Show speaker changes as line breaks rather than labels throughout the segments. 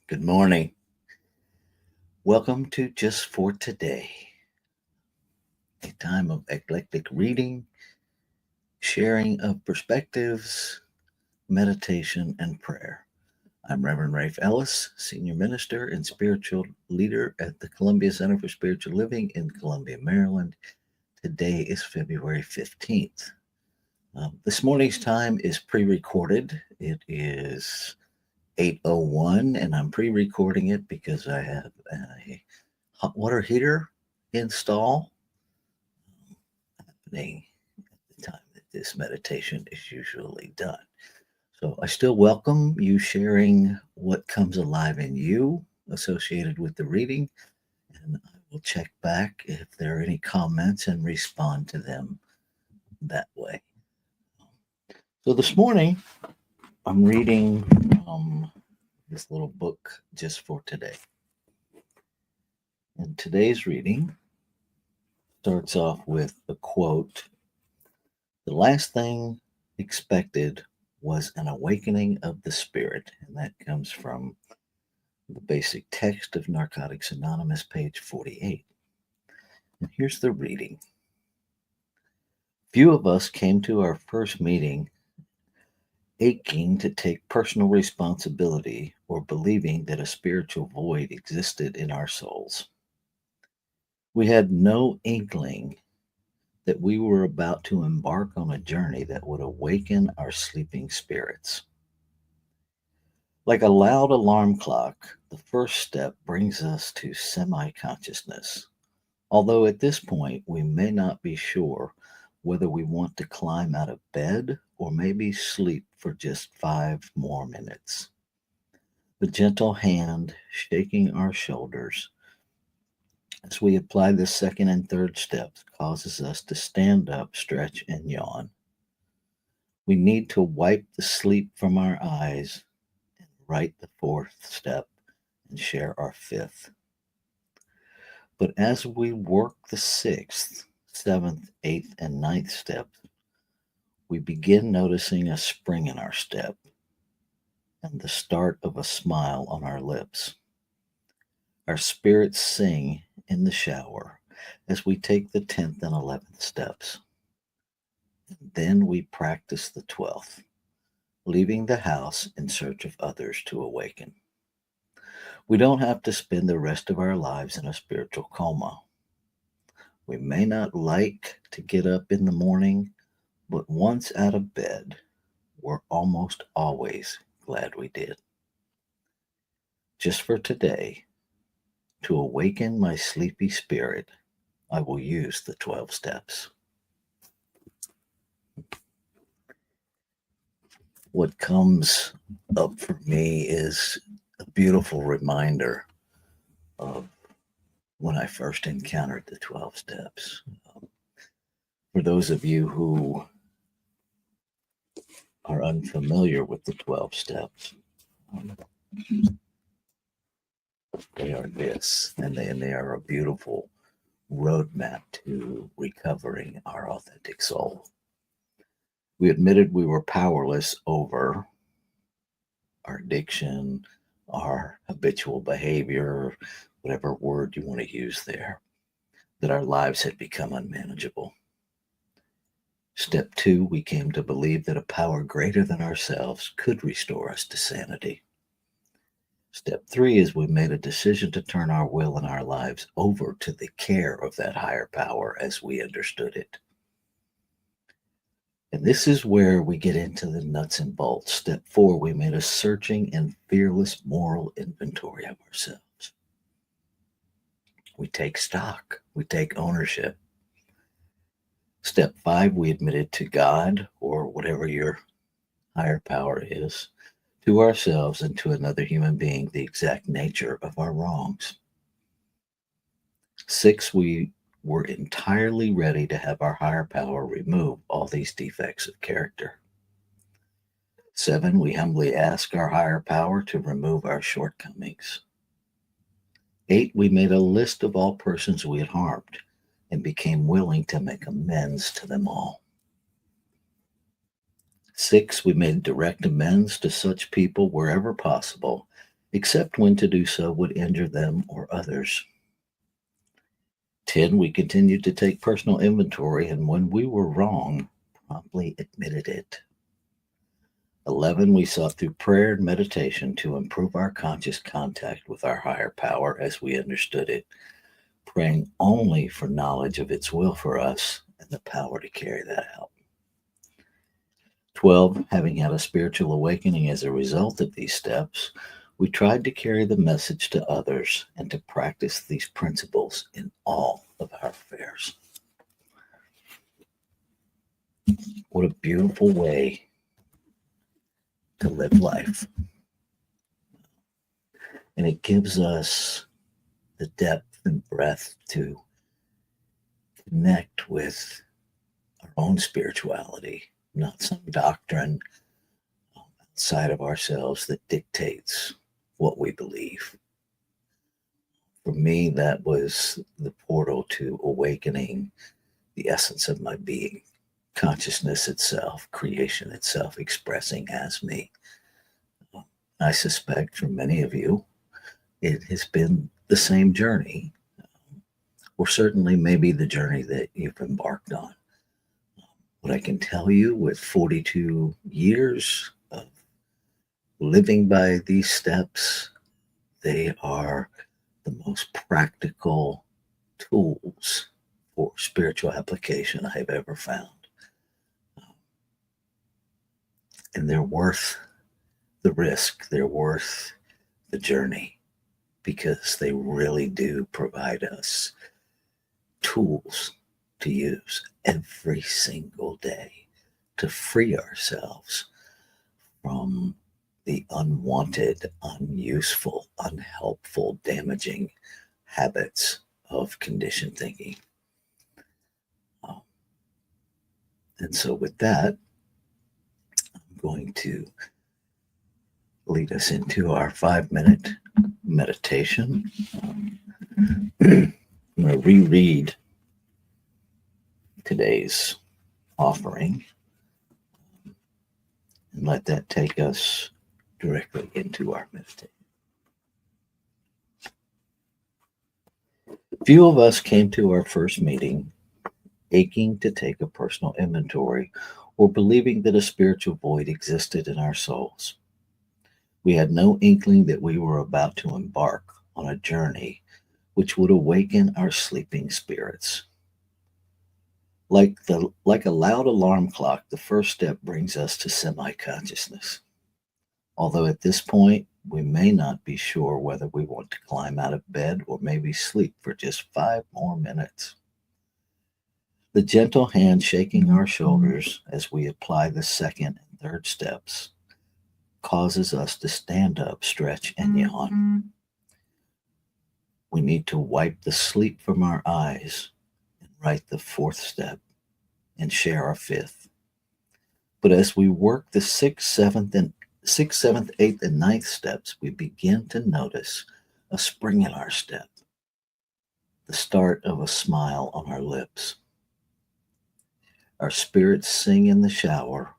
Good morning. Welcome to Just for Today, a time of eclectic reading, sharing of perspectives, meditation, and prayer. I'm Reverend Rafe Ellis, Senior Minister and Spiritual Leader at the Columbia Center for Spiritual Living in Columbia, Maryland. Today is February 15th. This morning's time is pre-recorded. It is 8:01, and I'm pre-recording it because I have a hot water heater install happening at the time that this meditation is usually done. So I still welcome you sharing what comes alive in you associated with the reading, and I will check back if there are any comments and respond to them that way. So this morning, I'm reading this little book just for today. And today's reading starts off with a quote: "The last thing expected was an awakening of the spirit." And that comes from the basic text of Narcotics Anonymous, page 48. And here's the reading. Few of us came to our first meeting aching to take personal responsibility or believing that a spiritual void existed in our souls. We had no inkling that we were about to embark on a journey that would awaken our sleeping spirits. Like a loud alarm clock, the first step brings us to semi consciousness, although at this point we may not be sure whether we want to climb out of bed or maybe sleep for just 5 more minutes. The gentle hand shaking our shoulders as we apply the second and third steps causes us to stand up, stretch, and yawn. We need to wipe the sleep from our eyes and write the fourth step and share our fifth. But as we work the sixth, seventh, eighth, and ninth steps, we begin noticing a spring in our step and the start of a smile on our lips. Our spirits sing in the shower as we take the 10th and 11th steps. And then we practice the 12th, leaving the house in search of others to awaken. We don't have to spend the rest of our lives in a spiritual coma. We may not like to get up in the morning, but once out of bed, we're almost always glad we did. Just for today, to awaken my sleepy spirit, I will use the 12 steps. What comes up for me is a beautiful reminder of when I first encountered the 12 steps. For those of you who are unfamiliar with the 12 steps, um, they are this, and they are a beautiful roadmap to recovering our authentic soul. We admitted we were powerless over our addiction, our habitual behavior, whatever word you want to use there, that our lives had become unmanageable. Step two, we came to believe that a power greater than ourselves could restore us to sanity. Step three is we made a decision to turn our will and our lives over to the care of that higher power as we understood it. And this is where we get into the nuts and bolts. Step four, we made a searching and fearless moral inventory of ourselves. We take stock, we take ownership. Step five, we admitted to God, or whatever your higher power is, to ourselves and to another human being, the exact nature of our wrongs. Six, we were entirely ready to have our higher power remove all these defects of character. Seven, we humbly ask our higher power to remove our shortcomings. Eight, we made a list of all persons we had harmed and became willing to make amends to them all. Six, we made direct amends to such people wherever possible except when to do so would injure them or others. 10, we continued to take personal inventory, and when we were wrong, promptly admitted it. 11, we sought through prayer and meditation to improve our conscious contact with our higher power as we understood it, praying only for knowledge of its will for us and the power to carry that out. 12, having had a spiritual awakening as a result of these steps, we tried to carry the message to others and to practice these principles in all of our affairs. What a beautiful way to live life. And it gives us the depth and breadth to connect with our own spirituality, not some doctrine outside of ourselves that dictates what we believe. For me, that was the portal to awakening the essence of my being, consciousness itself, creation itself, expressing as me. I suspect for many of you, it has been the same journey, or certainly maybe the journey that you've embarked on. What I can tell you with 42 years of living by these steps, they are the most practical tools for spiritual application I have ever found. And they're worth the risk, they're worth the journey, because they really do provide us tools to use every single day to free ourselves from the unwanted, unuseful, unhelpful, damaging habits of conditioned thinking. And so, with that, I'm going to lead us into our 5-minute meditation. I'm going to reread today's offering and let that take us directly into our meditation. Few of us came to our first meeting aching to take a personal inventory or believing that a spiritual void existed in our souls. We had no inkling that we were about to embark on a journey which would awaken our sleeping spirits. Like a loud alarm clock, the first step brings us to semi-consciousness. Although at this point, we may not be sure whether we want to climb out of bed or maybe sleep for just 5 more minutes. The gentle hand shaking our shoulders as we apply the second and third steps causes us to stand up, stretch, and yawn. We need to wipe the sleep from our eyes and write the 4th step and share our 5th. But as we work the 6th, 7th, 8th, and 9th steps, we begin to notice a spring in our step, the start of a smile on our lips. Our spirits sing in the shower,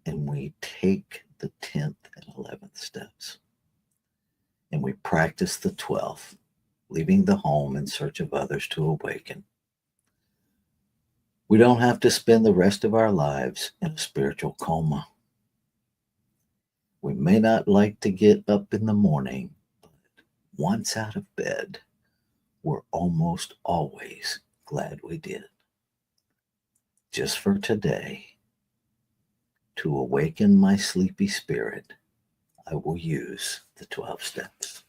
and we take the 10th and 11th steps. And we practice the 12th, leaving the home in search of others to awaken. We don't have to spend the rest of our lives in a spiritual coma. We may not like to get up in the morning, but once out of bed, we're almost always glad we did. Just for today, to awaken my sleepy spirit, I will use the 12 steps.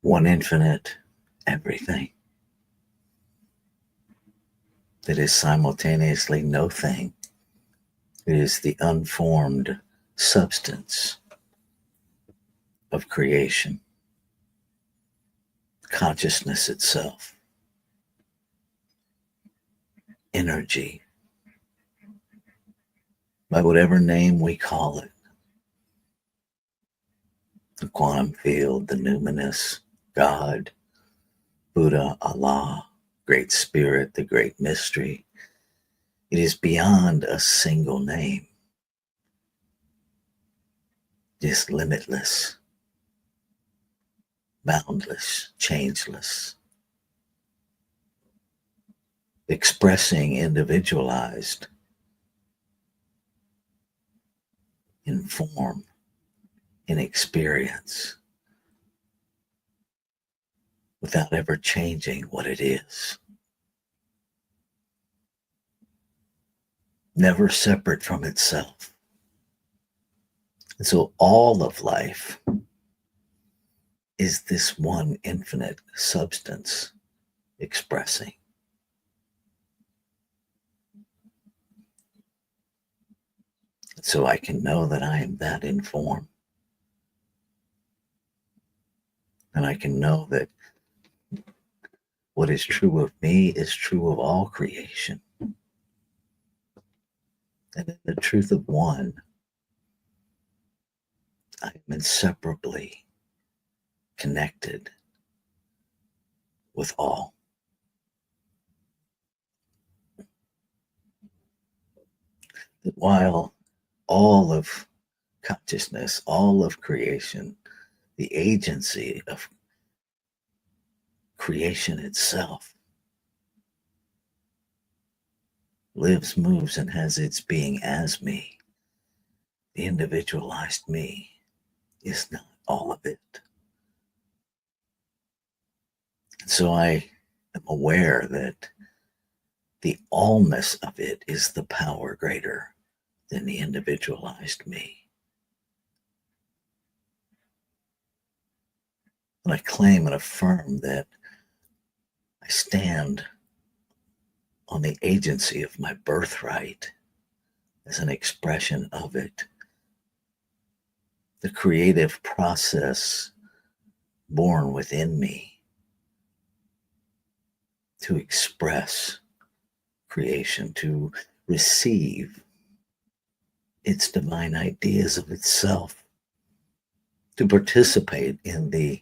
one infinite everything that is simultaneously no thing. It is the unformed substance of creation, consciousness itself, energy, by whatever name we call it, the quantum field, the numinous, God, Buddha, Allah, Great Spirit, the Great Mystery. It is beyond a single name, just limitless, boundless, changeless, expressing individualized in form, in experience, without ever changing what it is. Never separate from itself. And so all of life is this one infinite substance expressing. So I can know that I am that in form. And I can know that what is true of me is true of all creation. And in the truth of one, I am inseparably connected with all. That while all of consciousness, all of creation, the agency of creation itself lives, moves, and has its being as me, the individualized me is not all of it. And so I am aware that the allness of it is the power greater than the individualized me. And I claim and affirm that I stand on the agency of my birthright as an expression of it. The creative process born within me to express creation, to receive its divine ideas of itself, to participate in the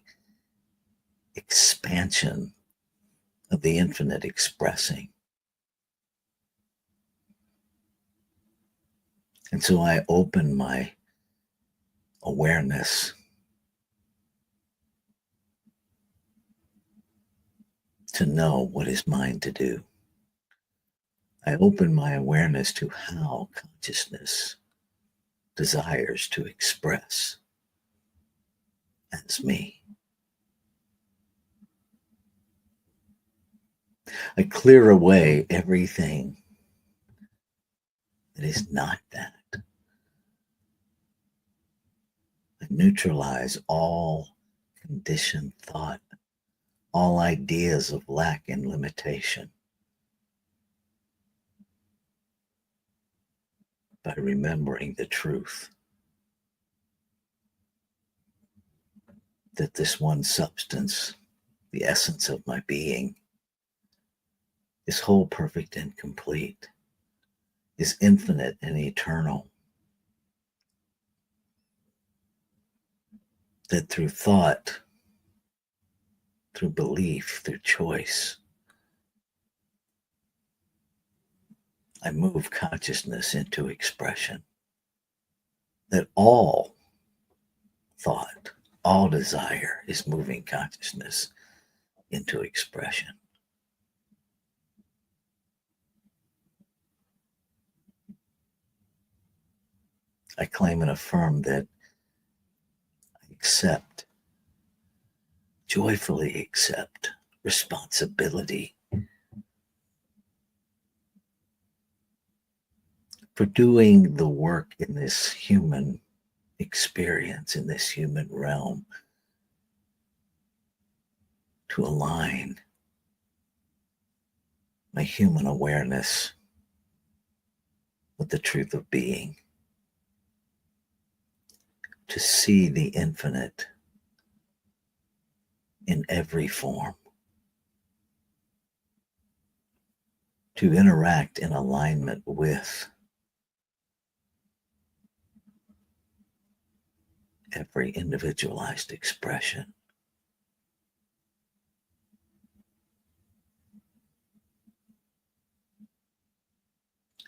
expansion of the infinite expressing. And so I open my awareness to know what is mine to do. I open my awareness to how consciousness desires to express as me. I clear away everything that is not that. I neutralize all conditioned thought, all ideas of lack and limitation by remembering the truth that this one substance, the essence of my being, is whole, perfect, and complete, is infinite and eternal. That through thought, through belief, through choice, I move consciousness into expression. That all thought, all desire is moving consciousness into expression. I claim and affirm that I accept, joyfully accept responsibility for doing the work in this human experience, in this human realm, to align my human awareness with the truth of being, to see the infinite in every form, to interact in alignment with every individualized expression.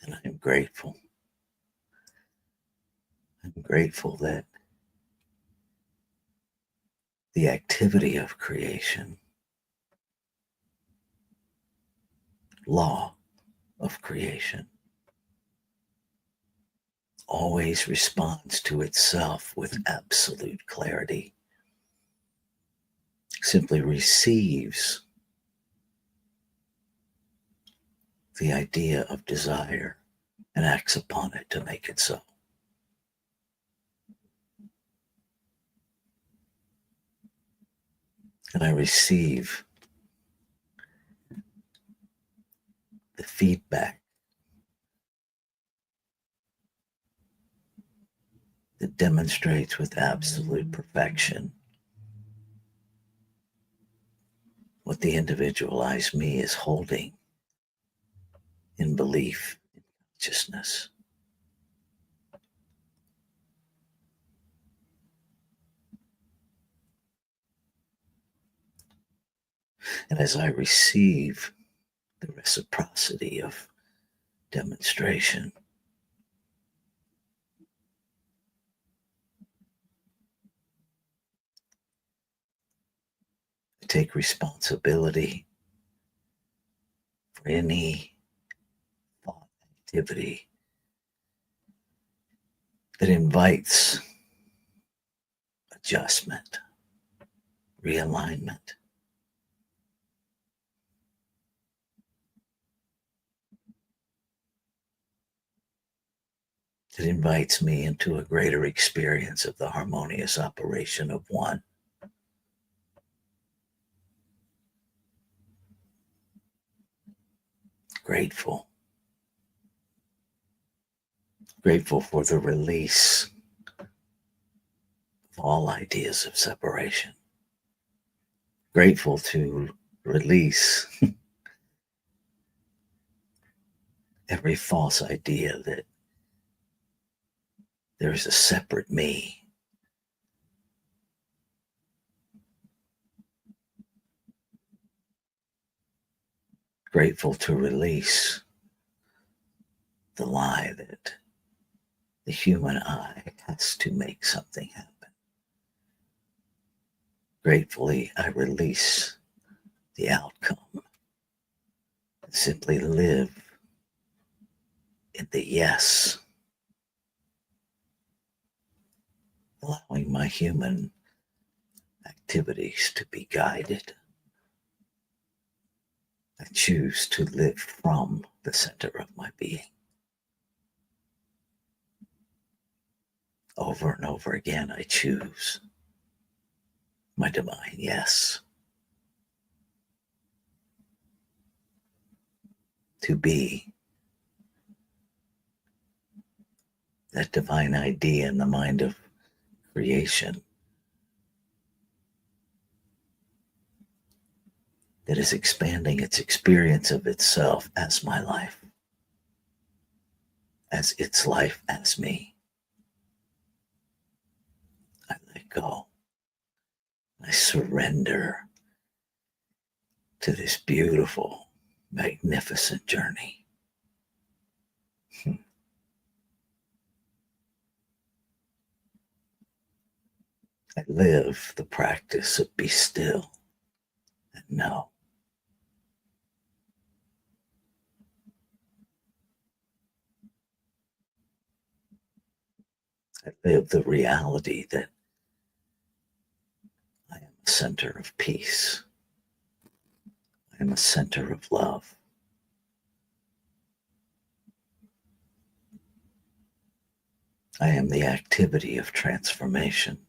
And I am grateful. I'm grateful that the activity of creation, law of creation, always responds to itself with absolute clarity, simply receives the idea of desire and acts upon it to make it so. And I receive the feedback that demonstrates with absolute perfection what the individualized me is holding in belief, in consciousness. And as I receive the reciprocity of demonstration, I take responsibility for any thought activity that invites adjustment, realignment. That invites me into a greater experience of the harmonious operation of one. Grateful. Grateful for the release of all ideas of separation. Grateful to release every false idea that there's a separate me. Grateful to release the lie that the human eye has to make something happen. Gratefully, I release the outcome. Simply live in the yes, allowing my human activities to be guided. I choose to live from the center of my being. Over and over again, I choose my divine yes. To be that divine idea in the mind of creation that is expanding its experience of itself as my life, as its life as me. I let go. I surrender to this beautiful, magnificent journey. I live the practice of be still and know. I live the reality that I am a center of peace. I am a center of love. I am the activity of transformation.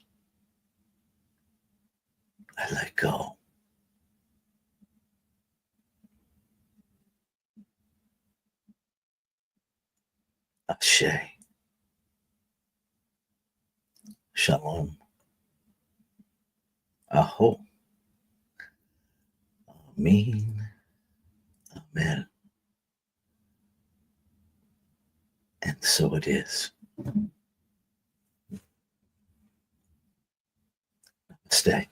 I let go. Ashe. Shalom. Aho. Amen. Amen. And so it is. Stay.